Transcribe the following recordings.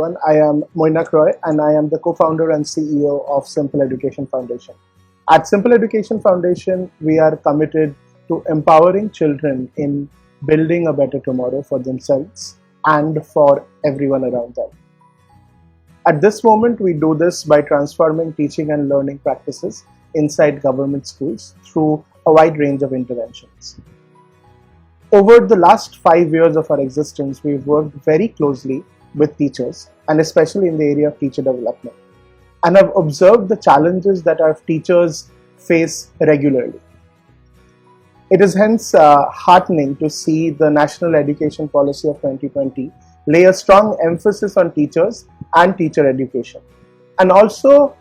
everyone. I am Mainak Roy and I am the co-founder and CEO of Simple Education Foundation. At Simple Education Foundation, we are committed to empowering children in building a better tomorrow for themselves and for everyone around them. At this moment, we do this by transforming teaching and learning practices inside government schools through a wide range of interventions. Over the last 5 years of our existence, we've worked very closely with teachers, and especially in the area of teacher development, and have observed the challenges that our teachers face regularly. It is hence heartening to see the National Education Policy of 2020 lay a strong emphasis on teachers and teacher education, and also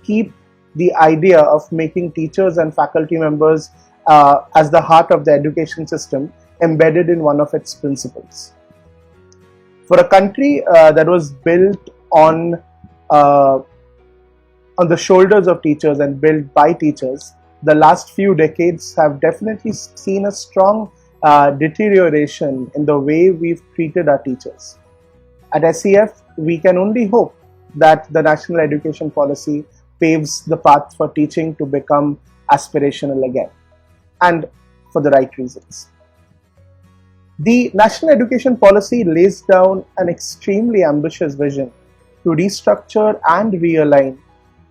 keep the idea of making teachers and faculty members as the heart of the education system embedded in one of its principles. For a country that was built on the shoulders of teachers and built by teachers, the last few decades have definitely seen a strong deterioration in the way we've treated our teachers. At SEF, we can only hope that the National Education Policy paves the path for teaching to become aspirational again, and for the right reasons. The National Education Policy lays down an extremely ambitious vision to restructure and realign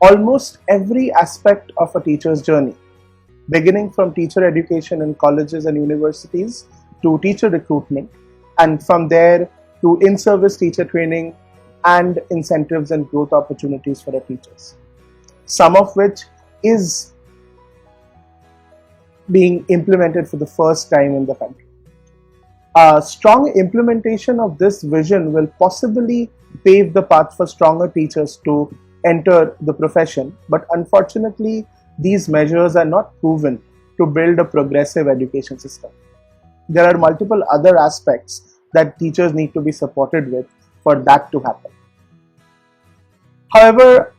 almost every aspect of a teacher's journey, beginning from teacher education in colleges and universities to teacher recruitment, and from there to in-service teacher training and incentives and growth opportunities for our teachers, some of which is being implemented for the first time in the country. A strong implementation of this vision will possibly pave the path for stronger teachers to enter the profession, but unfortunately, these measures are not proven to build a progressive education system. There are multiple other aspects that teachers need to be supported with for that to happen. However,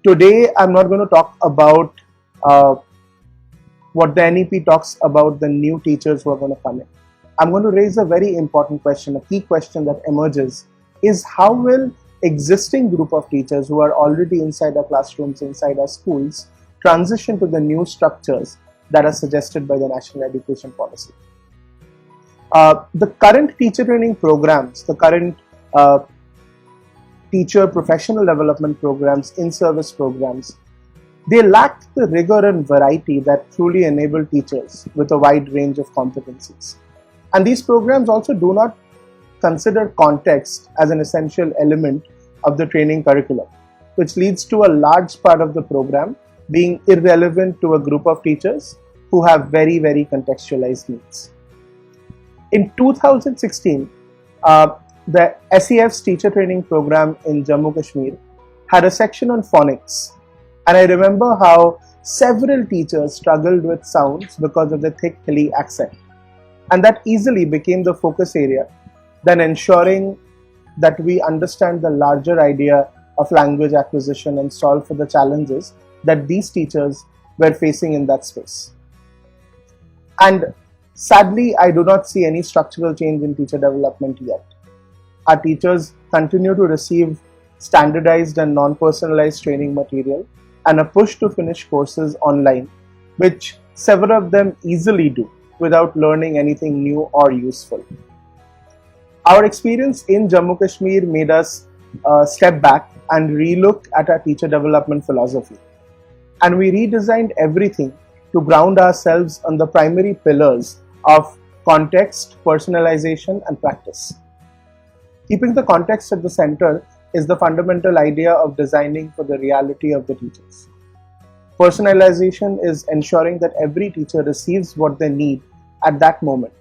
today I'm not going to talk about what the NEP talks about the new teachers who are going to come in. I'm going to raise a very important question, a key question that emerges is how will existing group of teachers who are already inside our classrooms, inside our schools, transition to the new structures that are suggested by the National Education Policy. The current teacher training programs, the current teacher professional development programs, in-service programs, they lack the rigor and variety that truly enable teachers with a wide range of competencies. And these programs also do not consider context as an essential element of the training curriculum, which leads to a large part of the program being irrelevant to a group of teachers who have very, very contextualized needs. In 2016, the SEF's teacher training program in Jammu Kashmir had a section on phonics. And I remember how several teachers struggled with sounds because of the thick, hilly accent. And that easily became the focus area, then ensuring that we understand the larger idea of language acquisition and solve for the challenges that these teachers were facing in that space. And sadly, I do not see any structural change in teacher development yet. Our teachers continue to receive standardized and non-personalized training material and a push to finish courses online, which several of them easily do without learning anything new or useful. Our experience in Jammu Kashmir made us step back and relook at our teacher development philosophy. And we redesigned everything to ground ourselves on the primary pillars of context, personalization, and practice. Keeping the context at the center is the fundamental idea of designing for the reality of the teachers. Personalization is ensuring that every teacher receives what they need at that moment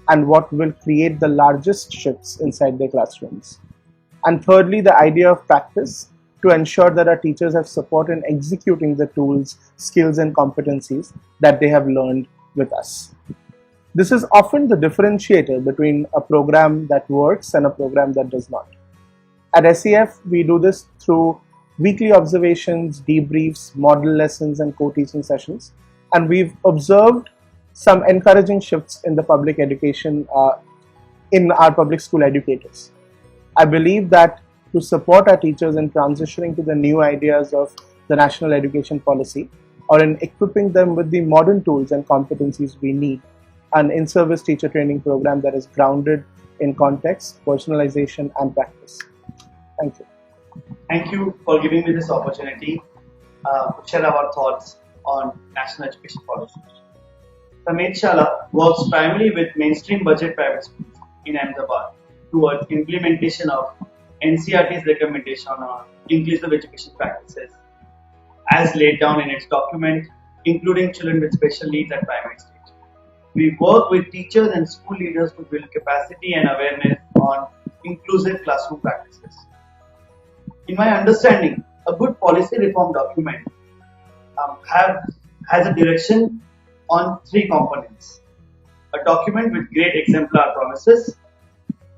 and what will create the largest shifts inside their classrooms. And thirdly, the idea of practice to ensure that our teachers have support in executing the tools, skills, and competencies that they have learned with us. This is often the differentiator between a program that works and a program that does not. At SEF, we do this through weekly observations, debriefs, model lessons, and co-teaching sessions. And we've observed some encouraging shifts in the public education, in our public school educators. I believe that to support our teachers in transitioning to the new ideas of the national education policy, or in equipping them with the modern tools and competencies we need. An in-service teacher training program that is grounded in context, personalization, and practice. Thank you. Thank you for giving me this opportunity to share our thoughts on national education policy. Samait Shala works primarily with mainstream budget private schools in Ahmedabad towards implementation of NCRT's recommendation on inclusive education practices as laid down in its document, including children with special needs at primary stage. We work with teachers and school leaders to build capacity and awareness on inclusive classroom practices. In my understanding, a good policy reform document has a direction on three components: a document with great exemplar promises,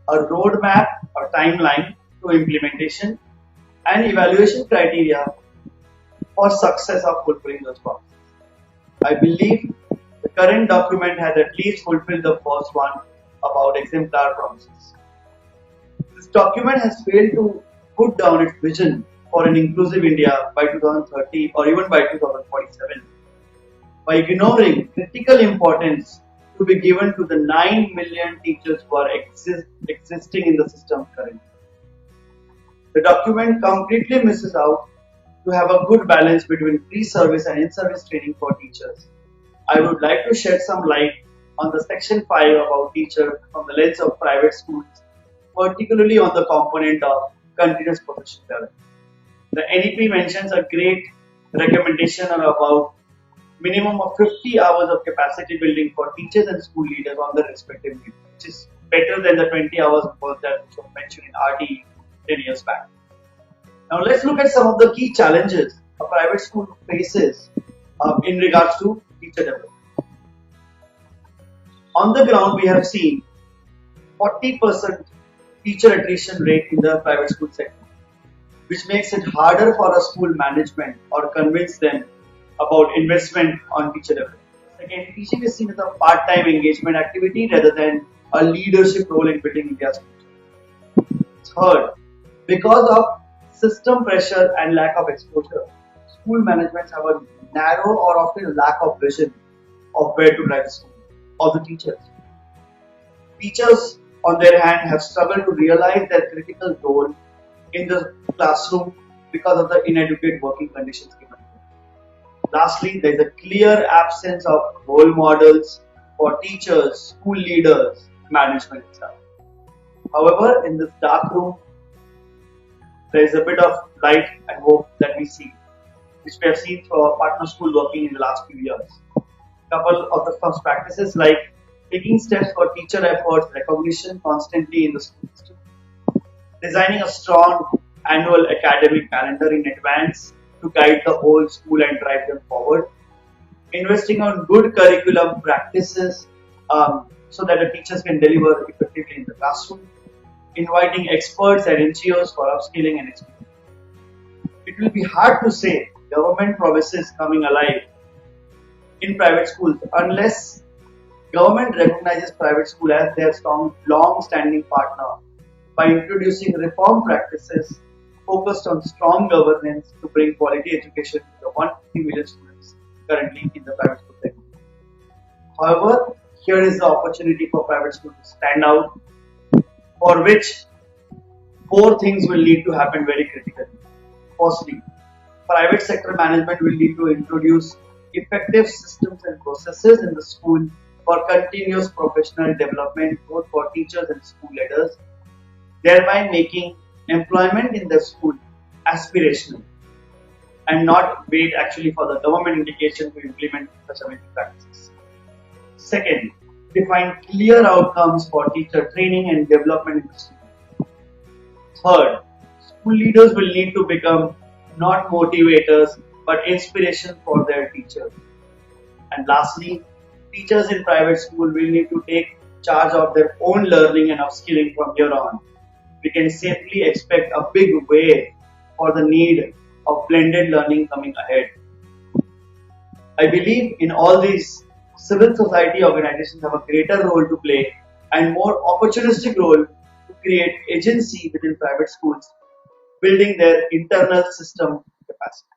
a roadmap or timeline to implementation, and evaluation criteria for success of fulfilling those promises. I believe the current document has at least fulfilled the first one about exemplar promises. This document has failed to put down its vision for an inclusive India by 2030 or even by 2047 by ignoring critical importance to be given to the 9 million teachers who are existing in the system currently. The document completely misses out to have a good balance between pre-service and in-service training for teachers. I would like to shed some light on the section 5 about teacher from the lens of private schools, particularly on the component of continuous professional development. The NEP mentions a great recommendation on about minimum of 50 hours of capacity building for teachers and school leaders on the respective units, which is better than the 20 hours of work that was mentioned in RTE 10 years back. Now let's look at some of the key challenges a private school faces in regards to teacher development. On the ground, we have seen 40% teacher attrition rate in the private school sector, which makes it harder for a school management or convince them about investment on teacher development. Second, teaching is seen as a part-time engagement activity rather than a leadership role in building India's future. Third, because of system pressure and lack of exposure, school managements have a narrow or often a lack of vision of where to drive school or the teachers. Teachers, on their hand, have struggled to realize their critical role in the classroom because of the inadequate working conditions given. Lastly, there is a clear absence of role models for teachers, school leaders, management itself. However, in this dark room, there is a bit of light and hope that we see, which we have seen for partner school working in the last few years. A couple of the first practices like taking steps for teacher efforts recognition constantly in the school system, designing a strong annual academic calendar in advance to guide the whole school and drive them forward, investing on good curriculum practices so that the teachers can deliver effectively in the classroom, inviting experts and NGOs for upskilling and experience. It will be hard to say government promises coming alive in private schools unless government recognizes private school as their strong, long-standing partner by introducing reform practices focused on strong governance to bring quality education to the 150 million students currently in the private school segment. However, here is the opportunity for private schools to stand out, for which 4 things will need to happen very critically. Firstly, private sector management will need to introduce effective systems and processes in the school for continuous professional development both for teachers and school leaders, thereby making employment in the school aspirational and not wait actually for the government indication to implement such amazing practices. Second, define clear outcomes for teacher training and development in the school. Third, school leaders will need to become not motivators but inspiration for their teachers. And lastly, teachers in private school will need to take charge of their own learning and upskilling from here on. We can safely expect a big wave for the need of blended learning coming ahead. I believe in all these civil society organizations have a greater role to play and more opportunistic role to create agency within private schools building their internal system capacity.